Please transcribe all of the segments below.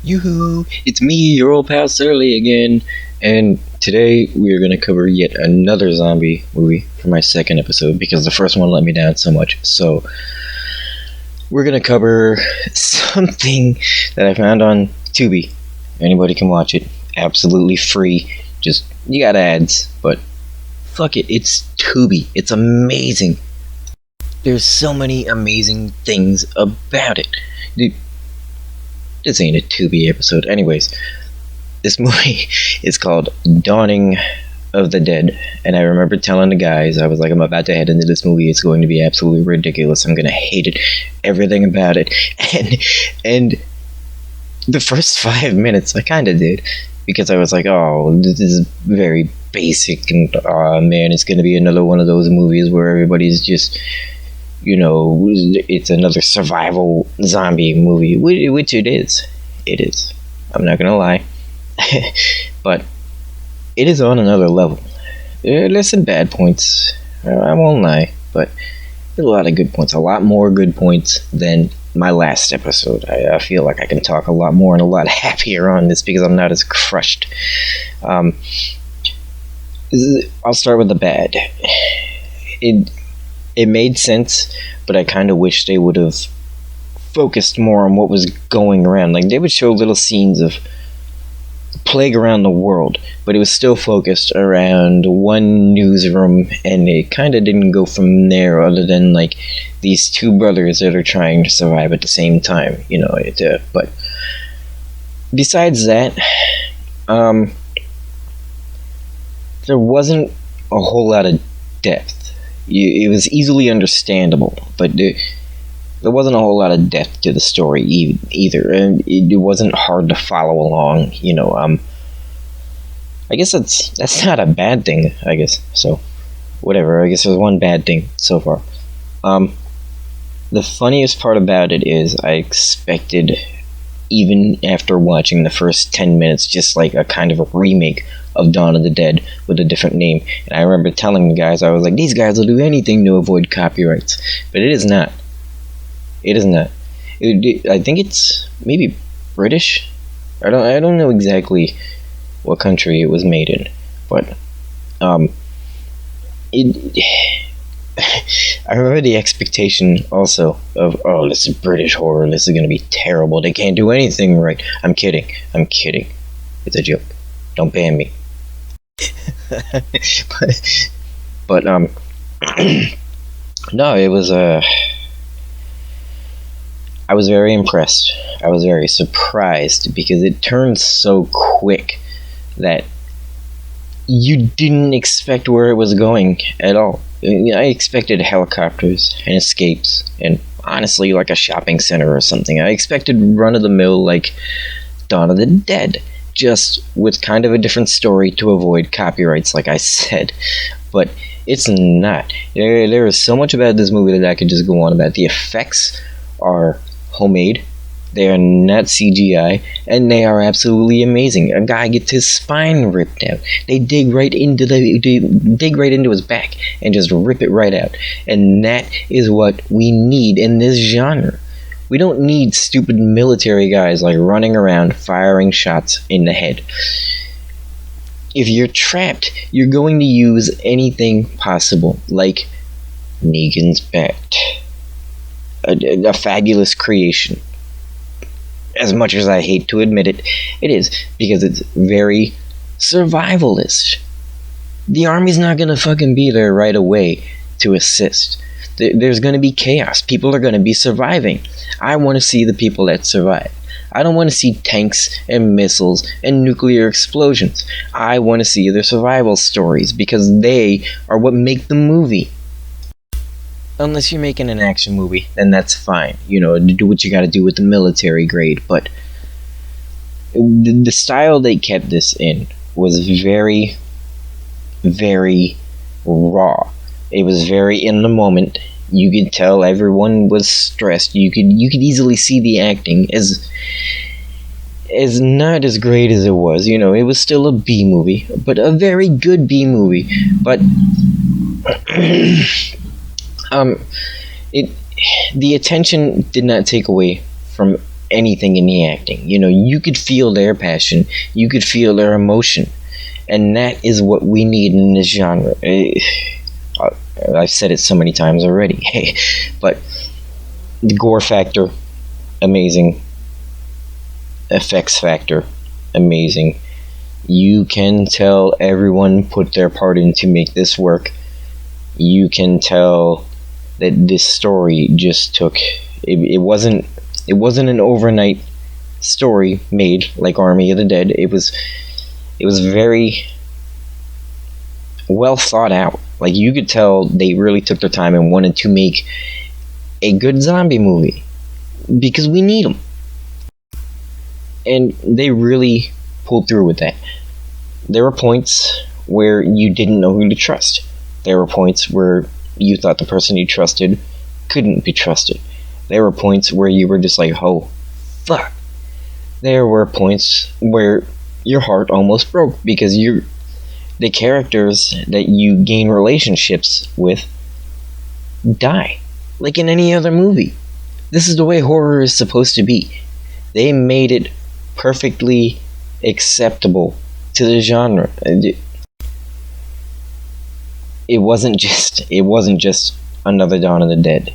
Yoo-hoo! It's me, your old pal Surly again, and today we are going to cover yet another zombie movie for my second episode because the first one let me down so much. So, we're going to cover something that I found on Tubi. Anybody can watch it, absolutely free. Just, you got ads, but fuck it, it's Tubi. It's amazing. There's so many amazing things about it. Dude, this ain't a Tubi episode. Anyways, this movie is called Dawning of the Dead. And I remember telling the guys, I was like, I'm about to head into this movie. It's going to be absolutely ridiculous. I'm going to hate it. Everything about it. And the first 5 minutes, I kind of did. Because I was like, oh, this is very basic. And, oh, man, it's going to be another one of those movies where everybody's just... you know, it's another survival zombie movie, which it is. It is. I'm not gonna lie. But it is on another level. There's some bad points, I won't lie, but there's a lot of good points. A lot more good points than my last episode. I feel like I can talk a lot more and a lot happier on this because I'm not as crushed. I'll start with the bad. It made sense, but I kind of wish they would have focused more on what was going around. Like, they would show little scenes of plague around the world, but it was still focused around one newsroom, and it kind of didn't go from there other than, like, these two brothers that are trying to survive at the same time, you know. But besides that, there wasn't a whole lot of depth. It was easily understandable, but there wasn't a whole lot of depth to the story either, and it wasn't hard to follow along. You know, I guess that's not a bad thing. I guess so. Whatever. I guess there's one bad thing so far. The funniest part about it is I expected, even after watching the first 10 minutes, just like a kind of a remake of Dawn of the Dead with a different name. And I remember telling the guys, I was like, these guys will do anything to avoid copyrights. But it is not. It is not. I think it's maybe British. I don't know exactly what country it was made in, but I remember the expectation also of, oh, this is British horror, this is going to be terrible, they can't do anything right. I'm kidding. It's a joke. Don't ban me. but no, it was I was very impressed. I was very surprised because it turned so quick that you didn't expect where it was going at all. I expected helicopters and escapes and honestly like a shopping center or something. I expected run-of-the-mill like Dawn of the Dead, just with kind of a different story to avoid copyrights, like I said. But it's not. There is so much about this movie that I could just go on about. The effects are homemade. They are not CGI, and they are absolutely amazing. A guy gets his spine ripped out. They dig right into his back and just rip it right out. And that is what we need in this genre. We don't need stupid military guys like running around firing shots in the head. If you're trapped, you're going to use anything possible, like Negan's bat. A fabulous creation. As much as I hate to admit it, it is, because it's very survivalist. The army's not gonna fucking be there right away to assist. There's gonna be chaos. People are gonna be surviving. I want to see the people that survive. I don't want to see tanks and missiles and nuclear explosions. I want to see their survival stories because they are what make the movie. Unless you're making an action movie, then that's fine. You know, do what you gotta do with the military grade. But the style they kept this in was very, very raw. It was very in the moment. You could tell everyone was stressed. You could easily see the acting as not as great as it was. You know, it was still a B movie, but a very good B movie. But it the attention did not take away from anything in the acting. You know, you could feel their passion, you could feel their emotion, and that is what we need in this genre. I've said it so many times already, but the gore factor, amazing. Effects factor, amazing. You can tell everyone put their part in to make this work. You can tell that this story just took it wasn't an overnight story made like Army of the Dead. It was very well thought out. Like, you could tell they really took their time and wanted to make a good zombie movie because we need them, and they really pulled through with that. There were points where you didn't know who to trust. There were points where you thought the person you trusted couldn't be trusted. There were points where you were just like, oh, fuck. There were points where your heart almost broke because the characters that you gain relationships with die. Like in any other movie. This is the way horror is supposed to be. They made it perfectly acceptable to the genre. It wasn't just another Dawn of the Dead.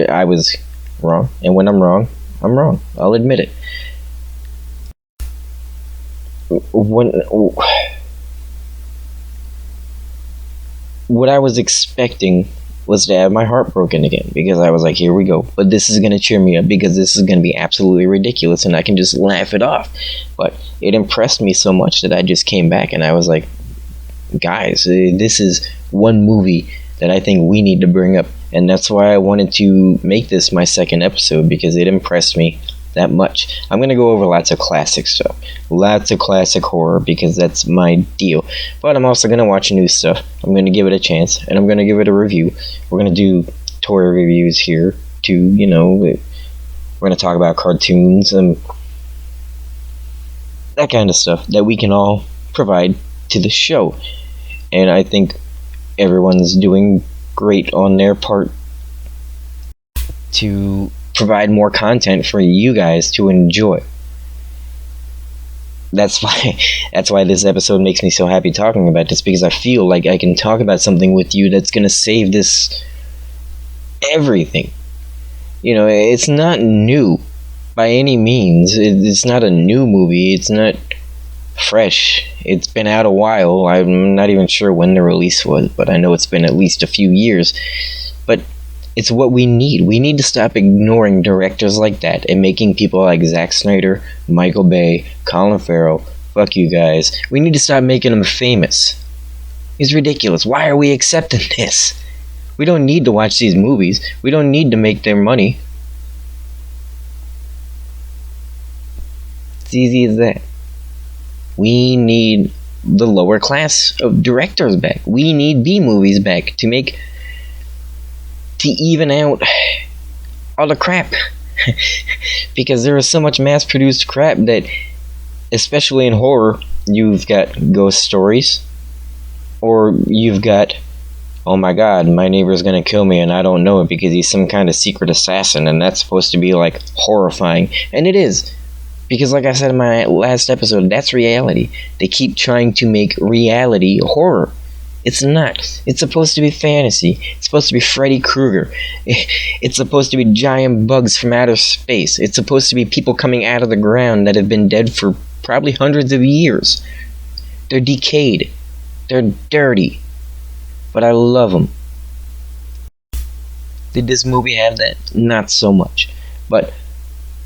I was wrong, and when I'm wrong, I'm wrong. I'll admit it. What I was expecting was to have my heart broken again, because I was like, here we go. But this is going to cheer me up because this is going to be absolutely ridiculous and I can just laugh it off. But it impressed me so much that I just came back and I was like, guys, this is one movie that I think we need to bring up. And that's why I wanted to make this my second episode, because it impressed me that much. I'm going to go over lots of classic stuff, lots of classic horror, because that's my deal. But I'm also going to watch new stuff. I'm going to give it a chance, and I'm going to give it a review. We're going to do toy reviews here, too, you know. We're going to talk about cartoons and that kind of stuff that we can all provide to the show. And I think everyone's doing great on their part to provide more content for you guys to enjoy. That's why this episode makes me so happy talking about this, because I feel like I can talk about something with you that's gonna save this everything. You know, it's not new by any means. It's not a new movie. It's not fresh. It's been out a while. I'm not even sure when the release was, but I know it's been at least a few years. But it's what we need. We need to stop ignoring directors like that and making people like Zack Snyder, Michael Bay, Colin Farrell. Fuck you guys. We need to stop making them famous. It's ridiculous. Why are we accepting this? We don't need to watch these movies. We don't need to make their money. It's easy as that. We need the lower class of directors back. We need B movies back to even out all the crap. Because there is so much mass-produced crap that, especially in horror, you've got ghost stories, or you've got, oh my god, my neighbor's gonna kill me and I don't know it because he's some kind of secret assassin, and that's supposed to be like horrifying. And it is. Because like I said in my last episode, that's reality. They keep trying to make reality horror. It's not. It's supposed to be fantasy. It's supposed to be Freddy Krueger. It's supposed to be giant bugs from outer space. It's supposed to be people coming out of the ground that have been dead for probably hundreds of years. They're decayed. They're dirty. But I love them. Did this movie have that? Not so much. But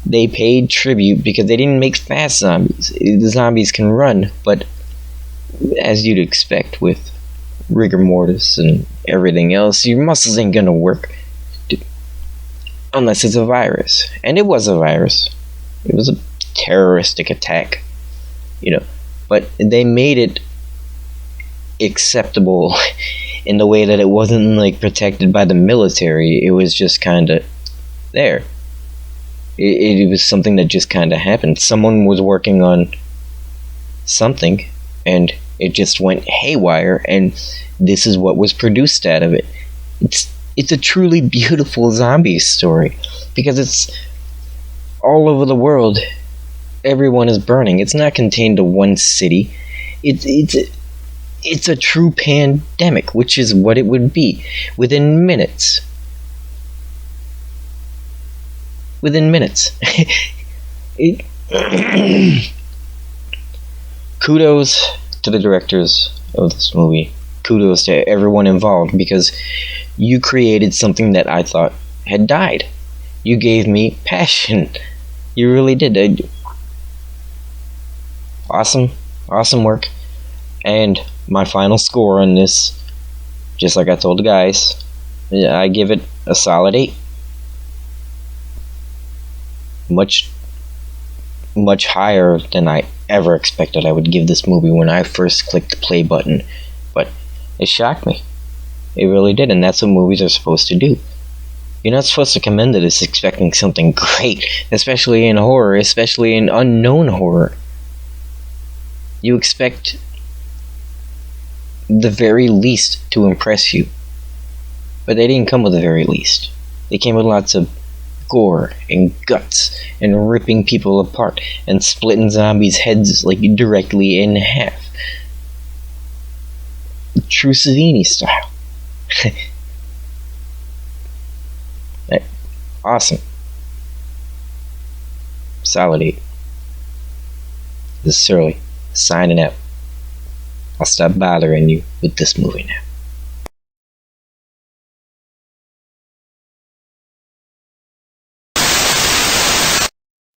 They paid tribute because they didn't make fast zombies. The zombies can run, but as you'd expect with rigor mortis and everything else, your muscles ain't gonna work unless it's a virus. And it was a virus. It was a terroristic attack, but they made it acceptable in the way that it wasn't like protected by the military. It was just kind of there. It was something that just kind of happened. Someone was working on something and it just went haywire, and this is what was produced out of it. It's a truly beautiful zombie story because it's all over the world. Everyone is burning. It's not contained to one city. It's a true pandemic, which is what it would be. Within minutes. Kudos to the directors of this movie. Kudos to everyone involved, because you created something that I thought had died. You gave me passion. You really did. Awesome work. And my final score on this, just like I told the guys, I give it a solid 8. Much higher than I ever expected I would give this movie when I first clicked the play button. But it shocked me. It really did, and that's what movies are supposed to do. You're not supposed to come into this expecting something great, especially in horror, especially in unknown horror. You expect the very least to impress you. But they didn't come with the very least. They came with lots of gore and guts and ripping people apart and splitting zombies' heads like directly in half. True Savini style. Awesome. Solid 8. This is Surly, signing out. I'll stop bothering you with this movie now.